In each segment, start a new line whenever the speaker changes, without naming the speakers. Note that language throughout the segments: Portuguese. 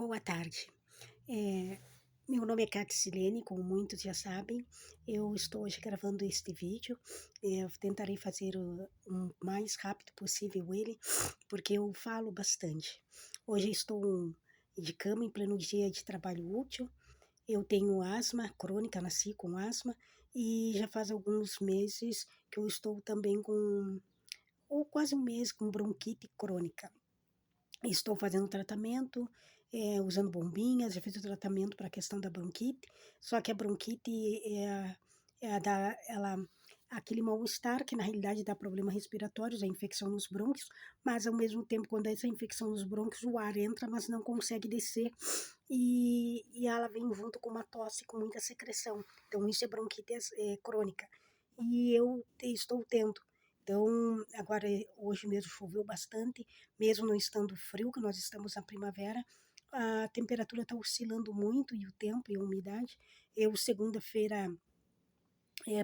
Boa tarde. Eh, Meu nome é Catilene, como muitos já sabem. Eu estou hoje gravando este vídeo. Eu tentarei fazer o mais rápido possível ele, porque eu falo bastante. Hoje estou de cama em pleno dia de trabalho útil. Eu tenho asma crônica, nasci com asma, e já faz alguns meses que eu estou também ou quase um mês, com bronquite crônica. Estou fazendo tratamento, usando bombinhas, já fiz o tratamento para a questão da bronquite, só que a bronquite aquele mal-estar que na realidade dá problemas respiratórios, a infecção nos brônquios, mas ao mesmo tempo, quando essa infecção nos brônquios, o ar entra, mas não consegue descer, e ela vem junto com uma tosse, com muita secreção. Então, isso é bronquite crônica. E eu estou tendo. Então, agora, hoje mesmo choveu bastante, mesmo não estando frio, que nós estamos na primavera, a temperatura está oscilando muito, e o tempo e a umidade. Eu, segunda-feira,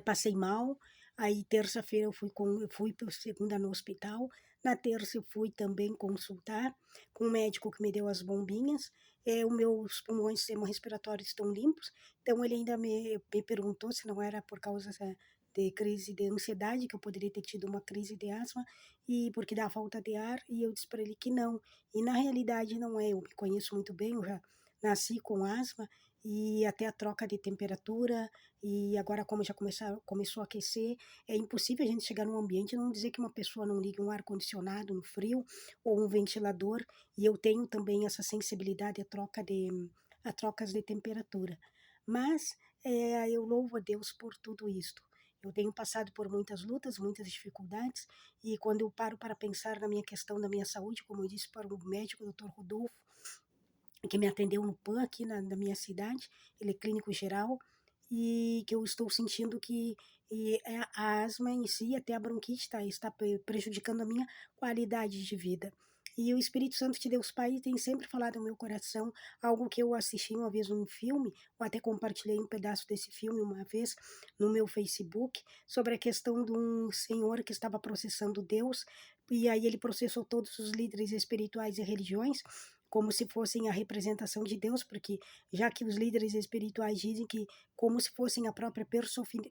passei mal, aí terça-feira eu fui por segunda no hospital, na terça eu fui também consultar com o médico que me deu as bombinhas, os meus pulmões, sistema respiratório estão limpos, então ele ainda me perguntou se não era por causa de crise de ansiedade, que eu poderia ter tido uma crise de asma, e porque dá falta de ar, e eu disse para ele que não, e na realidade não é, eu me conheço muito bem, eu já nasci com asma, e até a troca de temperatura, e agora como já começou a aquecer, é impossível a gente chegar num ambiente e não dizer que uma pessoa não liga um ar-condicionado no frio ou um ventilador, e eu tenho também essa sensibilidade a trocas de temperatura. Mas eu louvo a Deus por tudo isto. Eu tenho passado por muitas lutas, muitas dificuldades, e quando eu paro para pensar na minha questão da minha saúde, como eu disse para o médico, o Dr. Rodolfo, que me atendeu no PAN aqui na minha cidade, ele é clínico geral, e que eu estou sentindo que a asma em si, até a bronquite, está prejudicando a minha qualidade de vida. E o Espírito Santo de Deus Pai tem sempre falado no meu coração, algo que eu assisti uma vez num filme, ou até compartilhei um pedaço desse filme uma vez no meu Facebook, sobre a questão de um senhor que estava processando Deus, e aí ele processou todos os líderes espirituais e religiões, como se fossem a representação de Deus, porque já que os líderes espirituais dizem que como se fossem a própria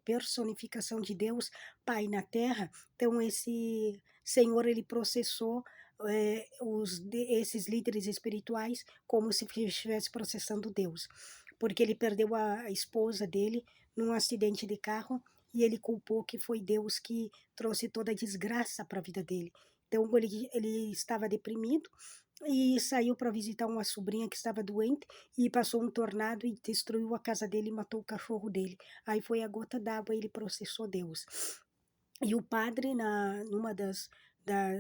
personificação de Deus, Pai na Terra, então esse Senhor, ele processou esses líderes espirituais como se estivesse processando Deus, porque ele perdeu a esposa dele num acidente de carro, e ele culpou que foi Deus que trouxe toda a desgraça para a vida dele. Então ele estava deprimido, e saiu para visitar uma sobrinha que estava doente, e passou um tornado e destruiu a casa dele e matou o cachorro dele. Aí foi a gota d'água, ele processou Deus. E o padre,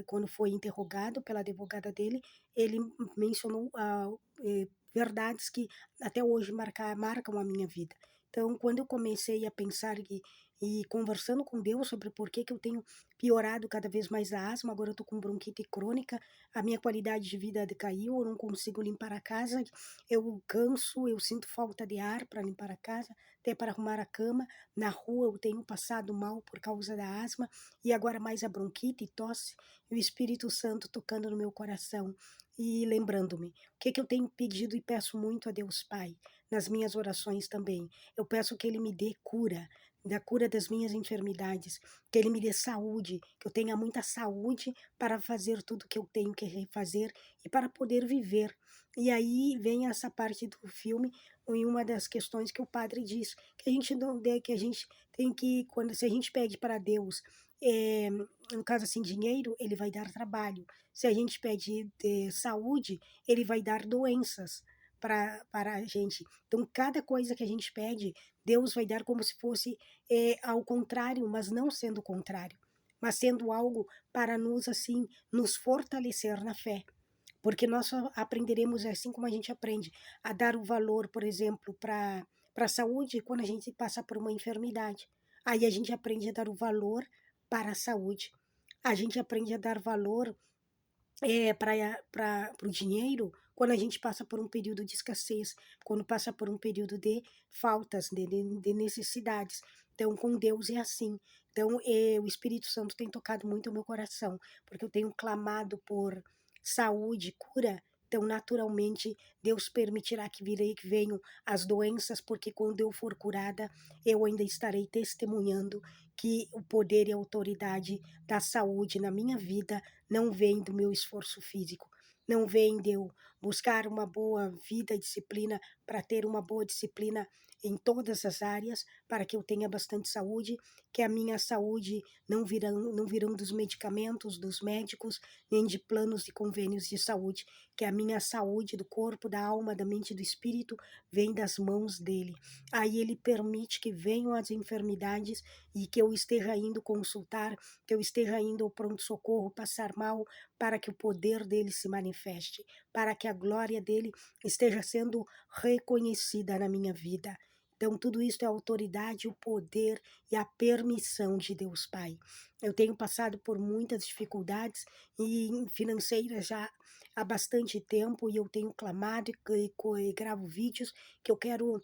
quando foi interrogado pela advogada dele, ele mencionou verdades que até hoje marcam a minha vida. Então, quando eu comecei a pensar e conversando com Deus sobre por que eu tenho piorado cada vez mais a asma, agora eu estou com bronquite crônica, a minha qualidade de vida decaiu, eu não consigo limpar a casa, eu canso, eu sinto falta de ar para limpar a casa, até para arrumar a cama. Na rua eu tenho passado mal por causa da asma, e agora mais a bronquite e tosse, e o Espírito Santo tocando no meu coração e lembrando-me o que eu tenho pedido e peço muito a Deus Pai, nas minhas orações também. Eu peço que Ele me dê cura, da cura das minhas enfermidades, que Ele me dê saúde, que eu tenha muita saúde para fazer tudo que eu tenho que fazer e para poder viver. E aí vem essa parte do filme, em uma das questões que o padre diz, que a gente não que a gente tem que, se a gente pede para Deus, no caso assim, dinheiro, ele vai dar trabalho. Se a gente pede saúde, ele vai dar doenças para a gente. Então, cada coisa que a gente pede, Deus vai dar como se fosse ao contrário, mas não sendo o contrário, mas sendo algo para nos, assim, nos fortalecer na fé. Porque nós só aprenderemos, assim como a gente aprende, a dar o valor, por exemplo, para a saúde, quando a gente passa por uma enfermidade. Aí a gente aprende a dar o valor para a saúde. A gente aprende a dar valor para o dinheiro quando a gente passa por um período de escassez, quando passa por um período de faltas, de necessidades. Então, com Deus é assim. Então, o Espírito Santo tem tocado muito o meu coração, porque eu tenho clamado por saúde, cura, Então, naturalmente, Deus permitirá que venham as doenças, porque quando eu for curada, eu ainda estarei testemunhando que o poder e a autoridade da saúde na minha vida não vem do meu esforço físico, não vem de eu buscar uma boa vida e disciplina para ter uma boa disciplina em todas as áreas, para que eu tenha bastante saúde, que a minha saúde não virão dos medicamentos, dos médicos, nem de planos e convênios de saúde, que a minha saúde do corpo, da alma, da mente e do espírito vem das mãos dele. Aí ele permite que venham as enfermidades e que eu esteja indo consultar, que eu esteja indo ao pronto-socorro passar mal, para que o poder dele se manifeste, para que a glória dele esteja sendo reconhecida na minha vida. Então, tudo isso é a autoridade, o poder e a permissão de Deus Pai. Eu tenho passado por muitas dificuldades financeiras já há bastante tempo, e eu tenho clamado e gravo vídeos que eu quero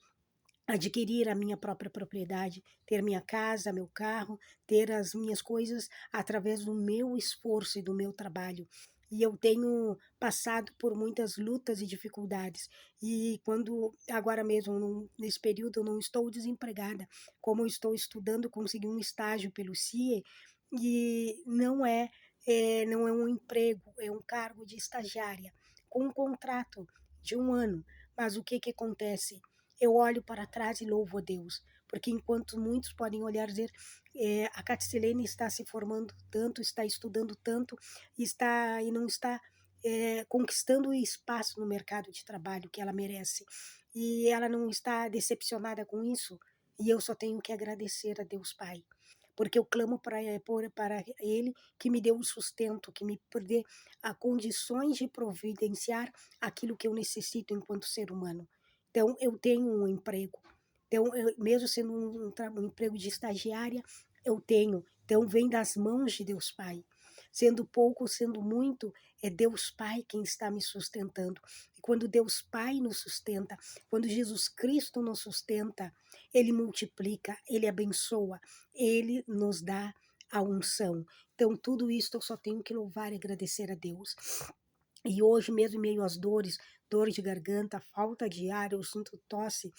adquirir a minha própria propriedade, ter minha casa, meu carro, ter as minhas coisas através do meu esforço e do meu trabalho. E eu tenho passado por muitas lutas e dificuldades. E quando, agora mesmo, nesse período, eu não estou desempregada, como eu estou estudando, consegui um estágio pelo CIE, e não é um emprego, é um cargo de estagiária, com um contrato de 1 ano. Mas o que que acontece? Eu olho para trás e louvo a Deus, porque enquanto muitos podem olhar e dizer, a Catilene está se formando tanto, está estudando tanto, e não está conquistando o espaço no mercado de trabalho que ela merece, e ela não está decepcionada com isso, e eu só tenho que agradecer a Deus Pai, porque eu clamo para Ele que me dê o sustento, que me dê a condições de providenciar aquilo que eu necessito enquanto ser humano. Então, eu tenho um emprego. Então, mesmo sendo um emprego de estagiária, eu tenho. Então, vem das mãos de Deus Pai. Sendo pouco, sendo muito, é Deus Pai quem está me sustentando. E quando Deus Pai nos sustenta, quando Jesus Cristo nos sustenta, Ele multiplica, Ele abençoa, Ele nos dá a unção. Então, tudo isso eu só tenho que louvar e agradecer a Deus. E hoje, mesmo em meio às dores de garganta, falta de ar, eu sinto tosse,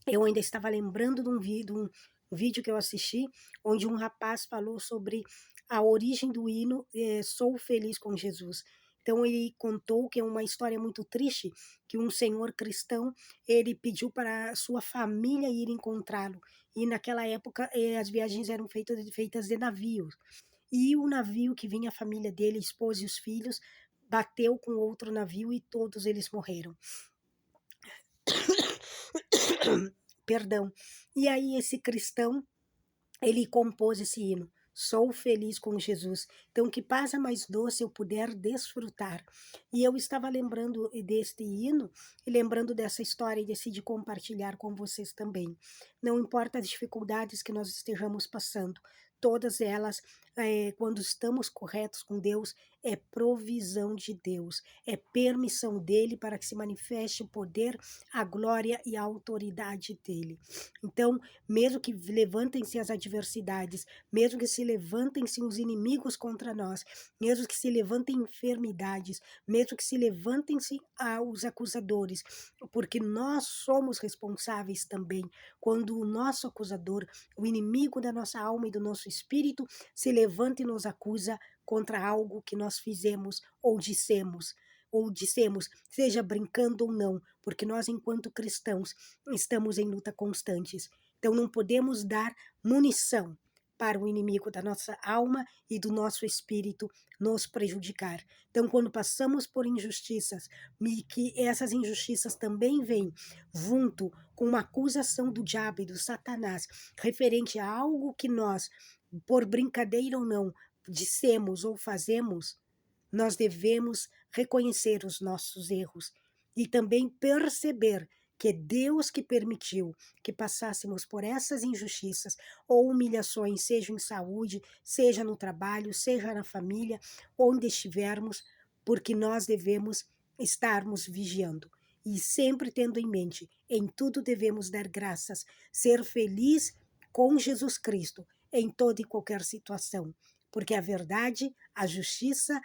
eu ainda estava lembrando de um vídeo que eu assisti, onde um rapaz falou sobre a origem do hino Sou Feliz com Jesus. Então ele contou que é uma história muito triste, que um senhor cristão, ele pediu para a sua família ir encontrá-lo. E naquela época as viagens eram feitas de navios. E o navio que vinha a família dele, a esposa e os filhos, bateu com outro navio e todos eles morreram. Perdão. E aí esse cristão, ele compôs esse hino. Sou feliz com Jesus. Então, que paz é mais doce eu puder desfrutar. E eu estava lembrando deste hino e lembrando dessa história e decidi compartilhar com vocês também. Não importa as dificuldades que nós estejamos passando, todas elas, quando estamos corretos com Deus, é provisão de Deus, é permissão dele para que se manifeste o poder, a glória e a autoridade dele. Então, mesmo que levantem-se as adversidades, mesmo que se levantem-se os inimigos contra nós, mesmo que se levantem enfermidades, mesmo que se levantem-se os acusadores, porque nós somos responsáveis também quando o nosso acusador, o inimigo da nossa alma e do nosso espírito, se levanta e nos acusa contra algo que nós fizemos ou dissemos, seja brincando ou não, porque nós, enquanto cristãos, estamos em luta constantes. Então, não podemos dar munição para o inimigo da nossa alma e do nosso espírito nos prejudicar. Então, quando passamos por injustiças, e que essas injustiças também vêm junto com uma acusação do diabo e do Satanás, referente a algo que nós, por brincadeira ou não, dissemos ou fazemos, nós devemos reconhecer os nossos erros e também perceber que é Deus que permitiu que passássemos por essas injustiças ou humilhações, seja em saúde, seja no trabalho, seja na família, onde estivermos, porque nós devemos estarmos vigiando. E sempre tendo em mente, em tudo devemos dar graças, ser feliz com Jesus Cristo, em toda e qualquer situação, porque a verdade, a justiça,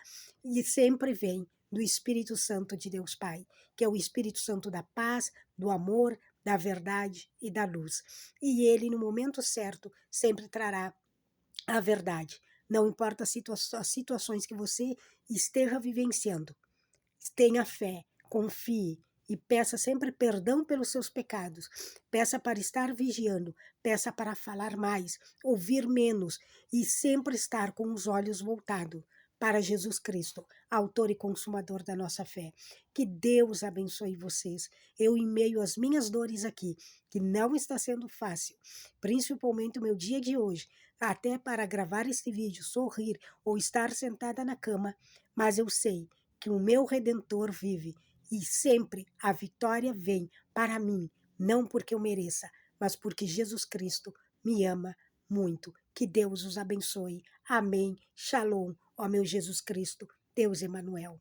e sempre vem do Espírito Santo de Deus Pai, que é o Espírito Santo da paz, do amor, da verdade e da luz. E ele, no momento certo, sempre trará a verdade. Não importa as situações que você esteja vivenciando. Tenha fé, confie e peça sempre perdão pelos seus pecados. Peça para estar vigiando, peça para falar mais, ouvir menos e sempre estar com os olhos voltados para Jesus Cristo, autor e consumador da nossa fé. Que Deus abençoe vocês. Eu, em meio às minhas dores aqui, que não está sendo fácil, principalmente o meu dia de hoje, até para gravar este vídeo, sorrir ou estar sentada na cama, mas eu sei que o meu Redentor vive e sempre a vitória vem para mim, não porque eu mereça, mas porque Jesus Cristo me ama muito. Que Deus os abençoe. Amém. Shalom, ó meu Jesus Cristo, Deus Emanuel.